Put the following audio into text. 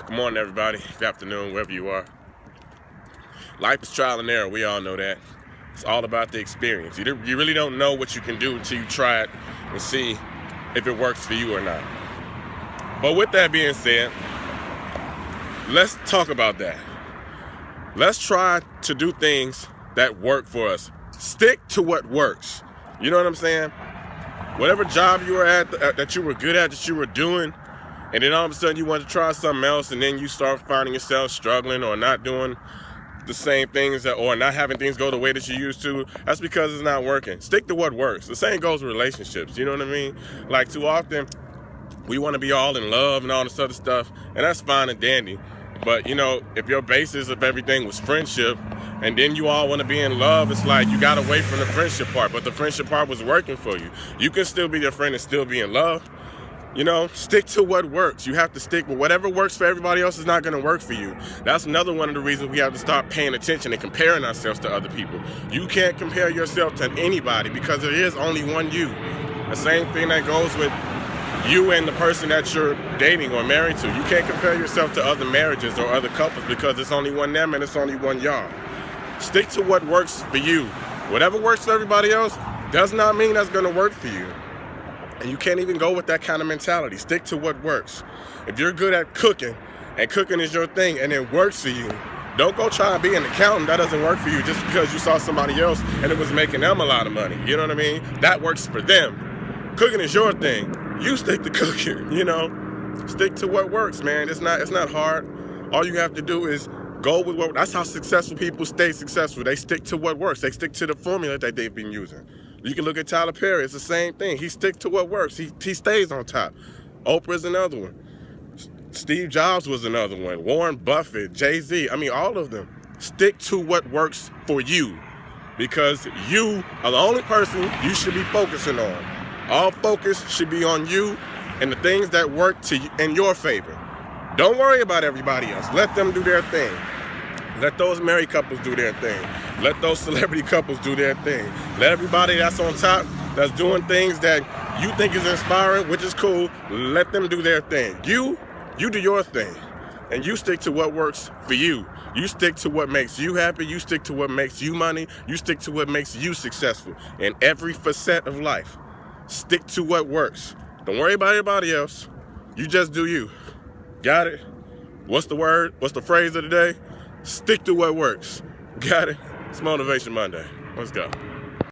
Good morning, everybody. Good afternoon, wherever you are. Life is trial and error. We all know that. It's all about the experience. You really don't know what you can do until you try it and see if it works for you or not. But with that being said, let's talk about that. Let's try to do things that work for us. Stick to what works. You know what I'm saying? Whatever job you were at, that you were good at, that you were doing, and then all of a sudden you want to try something else, and then you start finding yourself struggling or not doing the same things or not having things go the way that you used to. That's because it's not working. Stick to what works. The same goes with relationships. You know what I mean? Like, too often we want to be all in love and all this other stuff, and that's fine and dandy. But you know, if your basis of everything was friendship, and then you all want to be in love, it's like you got away from the friendship part, but the friendship part was working for you. You can still be your friend and still be in love. You know, stick to what works. You have to stick with whatever works for everybody else is not going to work for you. That's another one of the reasons we have to start paying attention and comparing ourselves to other people. You can't compare yourself to anybody because there is only one you. The same thing that goes with you and the person that you're dating or married to. You can't compare yourself to other marriages or other couples because it's only one them and it's only one y'all. Stick to what works for you. Whatever works for everybody else does not mean that's going to work for you. And you can't even go with that kind of mentality. Stick to what works. If you're good at cooking, and cooking is your thing, and it works for you, don't go try and be an accountant. That doesn't work for you just because you saw somebody else and it was making them a lot of money. You know what I mean? That works for them. Cooking is your thing. You stick to cooking, you know? Stick to what works, man. It's not hard. All you have to do is go with what. That's how successful people stay successful. They stick to what works. They stick to the formula that they've been using. You can look at Tyler Perry. It's the same thing. He sticks to what works. He stays on top. Oprah's another one. Steve Jobs was another one. Warren Buffett, Jay-Z. I mean, all of them. Stick to what works for you because you are the only person you should be focusing on. All focus should be on you and the things that work in your favor. Don't worry about everybody else. Let them do their thing. Let those married couples do their thing. Let those celebrity couples do their thing. Let everybody that's on top, that's doing things that you think is inspiring, which is cool, let them do their thing. You do your thing. And you stick to what works for you. You stick to what makes you happy. You stick to what makes you money. You stick to what makes you successful in every facet of life. Stick to what works. Don't worry about everybody else. You just do you. Got it? What's the word? What's the phrase of the day? Stick to what works. Got it? It's Motivation Monday. Let's go.